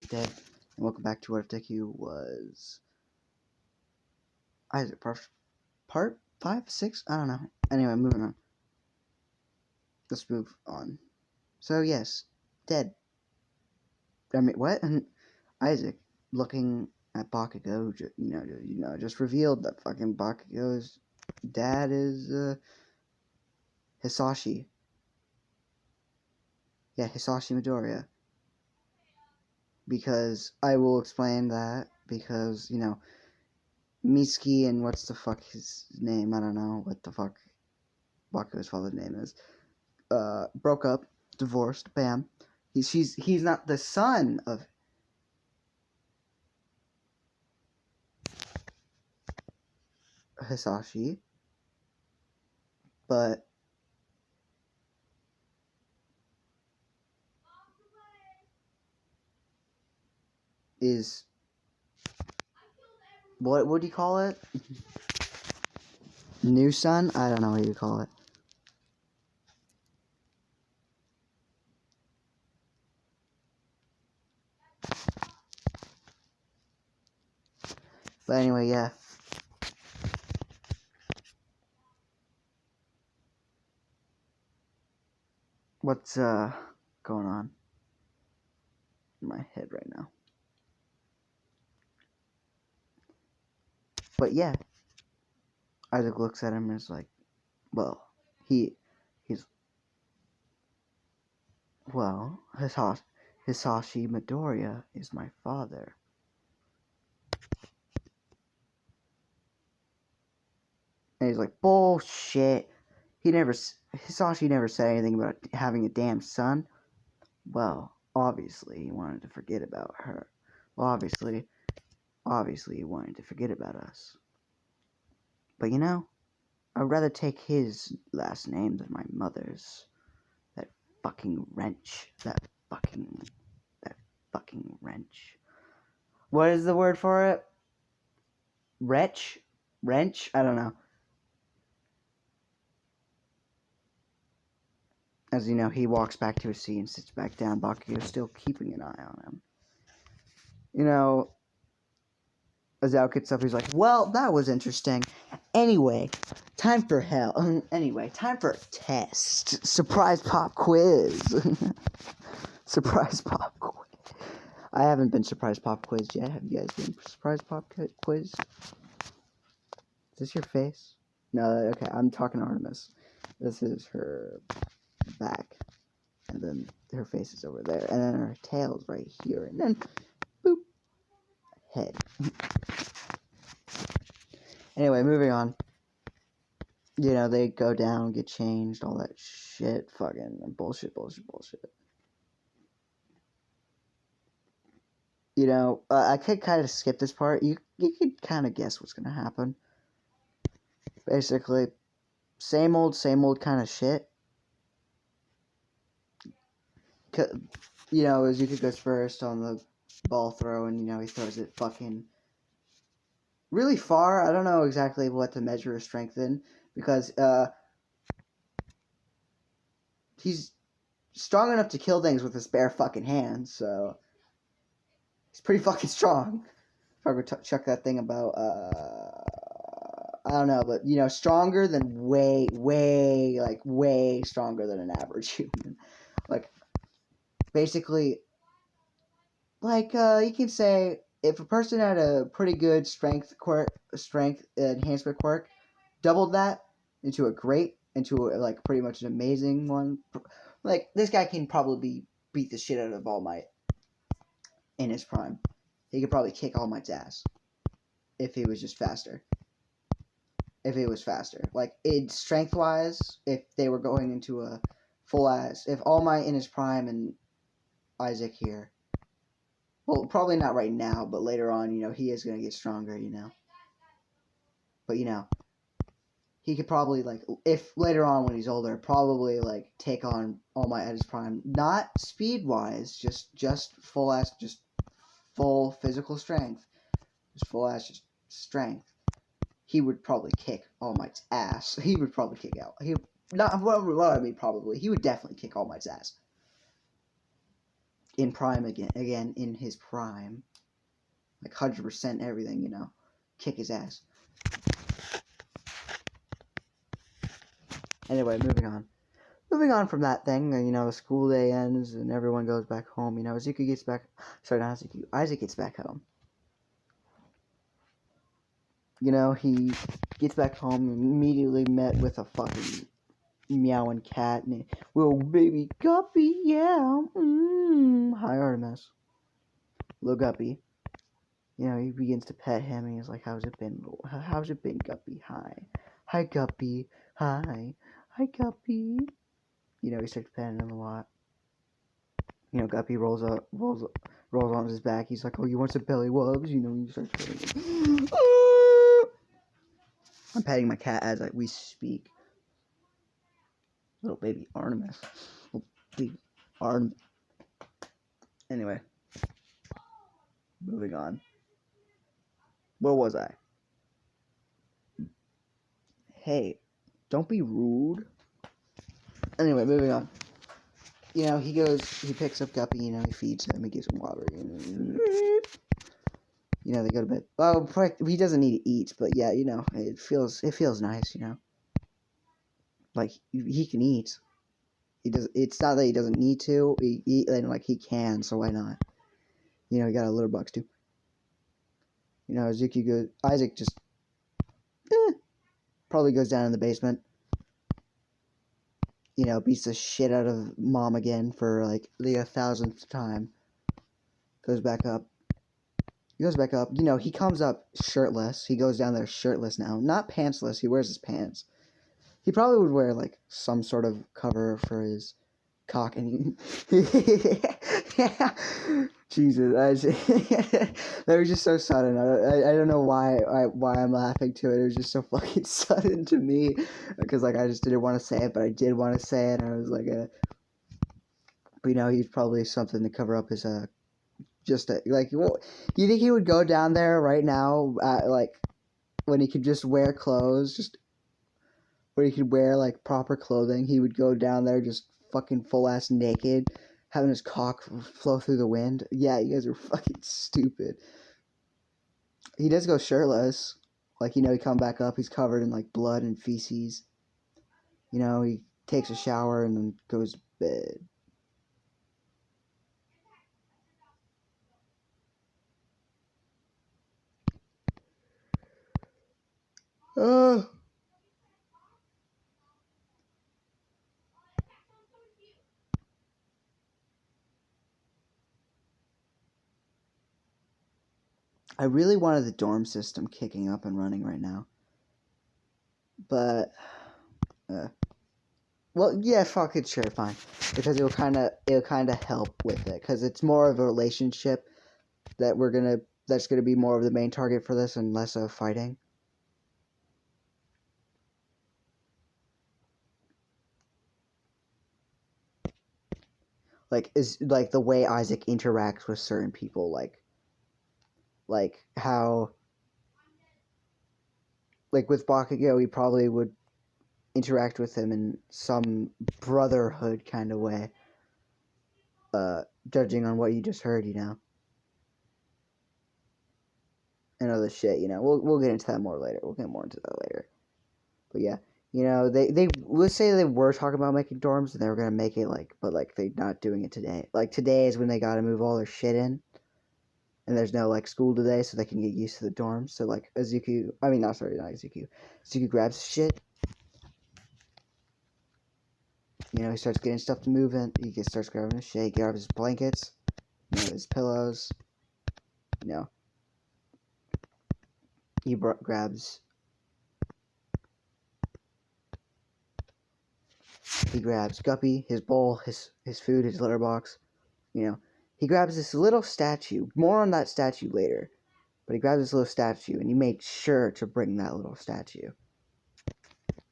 Dead, and welcome back to what if deku was Isaac part 5, 6? I don't know. Anyway, moving on. Let's move on. So yes, Dead. I mean, what? Isaac looking at Bakugo, just revealed that fucking Bakugo's dad is Hisashi. Yeah, Hisashi Midoriya. Because I will explain that because Mitsuki and what's the fuck his name? I don't know what the fuck Bakugo's father's name is. Broke up, divorced, bam. He's not the son of Hisashi, but is what would you call it? New son? I don't know what you call it. But anyway, yeah. What's going on in my head right now? But yeah, Isaac looks at him and is like, well, he's Hisashi Midoriya is my father. And he's like, bullshit. Hisashi never said anything about having a damn son. Well, obviously he wanted to forget about her. Well, obviously he wanted to forget about us. But I'd rather take his last name than my mother's. That fucking wrench. That fucking wrench. What is the word for it? Wrench? I don't know. As you know, he walks back to his seat and sits back down. Bakugo still keeping an eye on him. Azao gets up, he's like, well, that was interesting. Anyway, time for a test. Surprise pop quiz. Surprise pop quiz. I haven't been surprise pop quizzed yet. Have you guys been surprise pop quizzed? Is this your face? No, okay, I'm talking to Artemis. This is her back. And then her face is over there. And then her tail's right here. And then, boop, head. Anyway, moving on. They go down, get changed, all that shit. Fucking bullshit. I could kind of skip this part. You could kind of guess what's gonna happen. Basically, same old kind of shit. As Zuko goes first on the ball throw, and he throws it fucking really far. I don't know exactly what to measure his strength in because he's strong enough to kill things with his bare fucking hands, so he's pretty fucking strong. If I could check that thing about I don't know, but stronger than way stronger than an average human. Like basically, you can say if a person had a pretty good strength enhancement quirk, doubled that into pretty much an amazing one. Like this guy can probably beat the shit out of All Might in his prime. He could probably kick All Might's ass if he was just faster. If he was faster, like in strength wise, if they were going into a full ass, if All Might in his prime and Isaac here. Well, probably not right now, but later on, he is going to get stronger, But, he could probably, if later on when he's older, probably, take on All Might at his prime. Not speed-wise, just full-ass, just full physical strength. Just full-ass, just strength. He would probably kick All Might's ass. He would probably kick out. He would definitely kick All Might's ass. in prime again in his prime, like 100% everything, you know, kick his ass. Anyway, moving on from that thing, you know, the school day ends and everyone goes back home. You know, Izuku gets back. Sorry, not Izuku. Isaac gets back home. You know, he gets back home and immediately met with a fucking meowing cat and little baby Guppy, yeah. Hi Artemis, little Guppy. You know, he begins to pet him and he's like, "How's it been? How's it been, Guppy? Hi, Guppy. Hi, Guppy." You know, he starts petting him a lot. You know, Guppy rolls on his back. He's like, "Oh, you want some belly rubs?" You know, he starts petting him. I'm petting my cat as we speak. Little baby Artemis. Little baby Artemis. Anyway, moving on. Where was I? Hey, don't be rude. Anyway, moving on. You know, he picks up Guppy, you know, he feeds him, he gives him water. You know, they go to bed. Well, he doesn't need to eat, but yeah, you know, it feels nice, you know. Like, he can eat. It's not that he doesn't need to, and like, he can, so why not? You know, he got a litter box too. You know, Isaac just, probably goes down in the basement. You know, beats the shit out of Mom again for like the 1,000th time. Goes back up. You know, he comes up shirtless. He goes down there shirtless now. Not pantsless. He wears his pants. He probably would wear like some sort of cover for his cock and yeah. Jesus, that was just so sudden. I don't know why I'm laughing to it. It was just so fucking sudden to me because like I just didn't want to say it, but I did want to say it, and I was like, but you know, he's probably something to cover up his just like, well, you think he would go down there right now, like when he could just wear clothes, just where he could wear like proper clothing? He would go down there just fucking full ass naked, having his cock flow through the wind. Yeah, you guys are fucking stupid. He does go shirtless. Like, you know, he come back up, he's covered in like blood and feces. You know, he takes a shower and then goes to bed. I really wanted the dorm system kicking up and running right now. But, well, yeah, fuck it, sure, fine. Because it'll kind of help with it. Because it's more of a relationship that's gonna be more of the main target for this and less of fighting. Like, is like the way Isaac interacts with certain people, like how, like with Bakugo, he probably would interact with him in some brotherhood kind of way. Judging on what you just heard, you know, and other shit, you know. We'll get into that more later. We'll get more into that later. But yeah, you know, they let's say they were talking about making dorms and they were gonna make it like, but like they're not doing it today. Like today is when they gotta move all their shit in, and there's no like school today, so they can get used to the dorms. So like not Izuku. Izuku grabs his shit. You know, he starts getting stuff to move in. He starts grabbing his shit. He grabs his blankets, you know, his pillows. You know, he grabs Guppy, his bowl, his food, his litter box. You know, he grabs this little statue. More on that statue later. But he grabs this little statue, and he made sure to bring that little statue.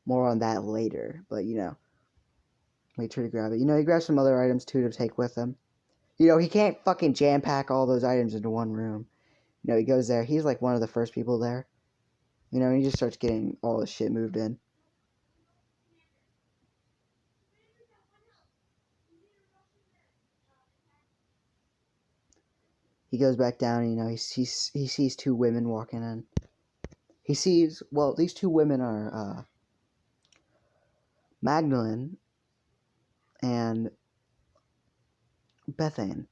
More on that later, but you know, made sure to grab it. You know, he grabs some other items too to take with him. You know, he can't fucking jam pack all those items into one room. You know, he goes there. He's like one of the first people there. You know, and he just starts getting all the shit moved in. he goes back down, and, you know, he sees two women walking in. He sees, well, these two women are Magdalene and Bethane.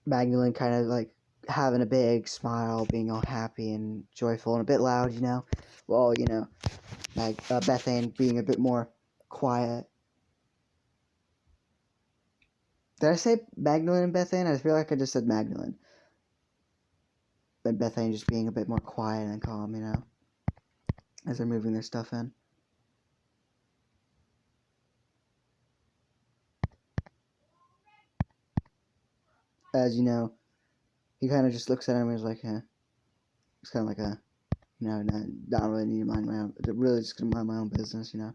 Magdalene kind of like having a big smile, being all happy and joyful and a bit loud, you know. Well, you know, Bethane being a bit more quiet. Did I say Magdalene and Bethane? I feel like I just said Magdalene. But Bethane just being a bit more quiet and calm, you know, as they're moving their stuff in. As you know, he kind of just looks at him and he's like, it's kind of like a, you know, not really need to mind my own, really just gonna mind my own business, you know.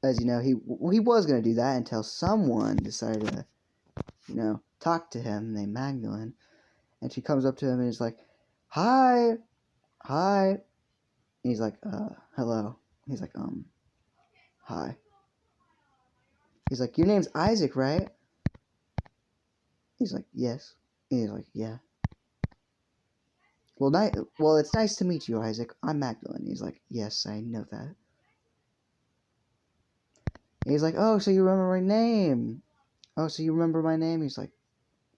As you know, he was gonna do that until someone decided to, you know, talk to him named Magdalene, and she comes up to him and is like, hi. And he's like, hello. He's like, hi. He's like, your name's Isaac, right? He's like, yes. And he's like, yeah. Well, it's nice to meet you, Isaac. I'm Magdalene. He's like, yes, I know that. And he's like, oh, so you remember my name? Oh, so you remember my name? He's like,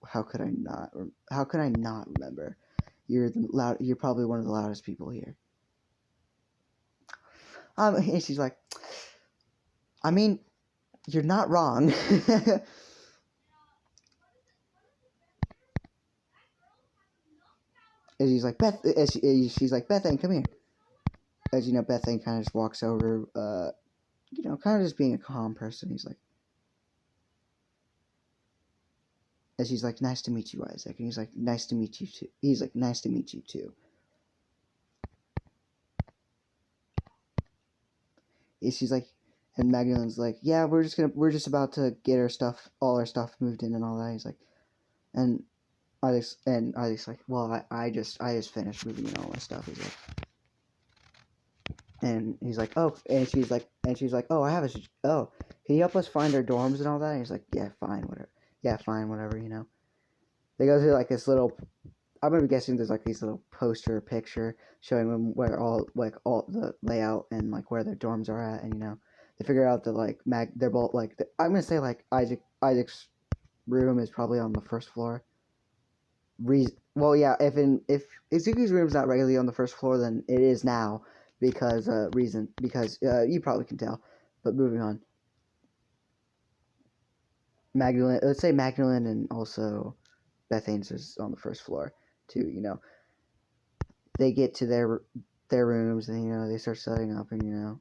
how could I not? How could I not remember? You're probably one of the loudest people here. And she's like, I mean, you're not wrong. And she's like, she's like, Bethany, come here. As you know, Bethany kind of just walks over, you know, kind of just being a calm person. He's like, and she's like, nice to meet you, Isaac. And he's like, nice to meet you too. He's like, nice to meet you too. And she's like, and Magdalene's like, yeah, we're just about to get all our stuff moved in and all that. He's like, and Isaac's like, well, I just finished moving in all my stuff. He's like, and he's like, oh, and she's like, oh, oh, can you help us find our dorms and all that? And he's like, yeah, fine, whatever, you know. They go through like this little, I'm gonna be guessing there's like these little poster picture showing them where all the layout and like where their dorms are at, and you know, they figure out that like they're both like, I'm gonna say like Isaac's room is probably on the first floor. Well, yeah, if Izuku's room's not regularly on the first floor, then it is now because you probably can tell. But moving on, Magdalene. Let's say Magdalene and also Beth Haynes is on the first floor too. You know, they get to their rooms and you know they start setting up and you know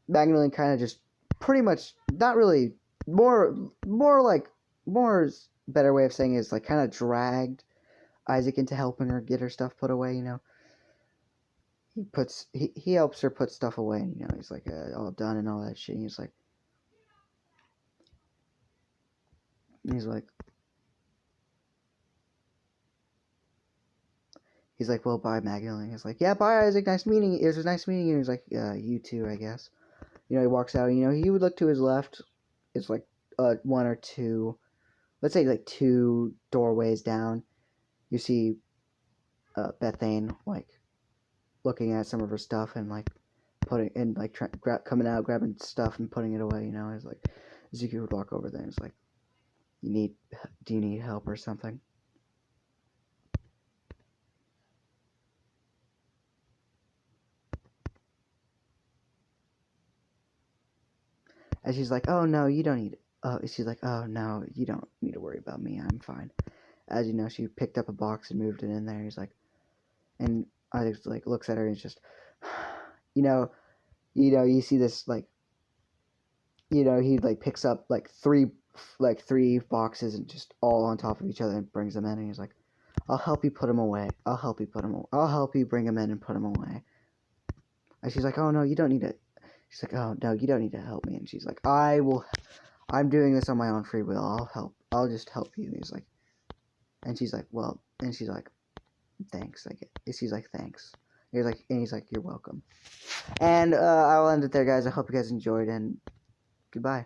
Magdalene kind of just pretty much not really more better way of saying it is like kind of dragged Isaac into helping her get her stuff put away. You know, he helps her put stuff away and you know he's like all done and all that shit. And he's like, well, bye, Magdalene. He's like, yeah, bye, Isaac. Nice meeting you. It was nice meeting you. He's like, you too, I guess. You know, he walks out. You know, he would look to his left. It's like one or two, let's say like two doorways down. You see Bethane like looking at some of her stuff and like putting and like coming out, grabbing stuff and putting it away. You know, he's like, Zuki would walk over there. And he's like, do you need help or something? And she's like, oh, no, you don't need it. She's like, oh, no, you don't need to worry about me. I'm fine. As you know, she picked up a box and moved it in there. He's like, and I just like looks at her and it's just, you know, you see this like, you know, he like picks up like three boxes and just all on top of each other and brings them in. And he's like, I'll help you put them away. I'll help you bring them in and put them away. And she's like, oh, no, you don't need it. She's like, oh, no, you don't need to help me. And she's like, I'm doing this on my own free will. I'll just help you. And he's like, and she's like, well, and she's like, thanks. She's like, thanks. And he's like, you're welcome. And I'll end it there, guys. I hope you guys enjoyed, and goodbye.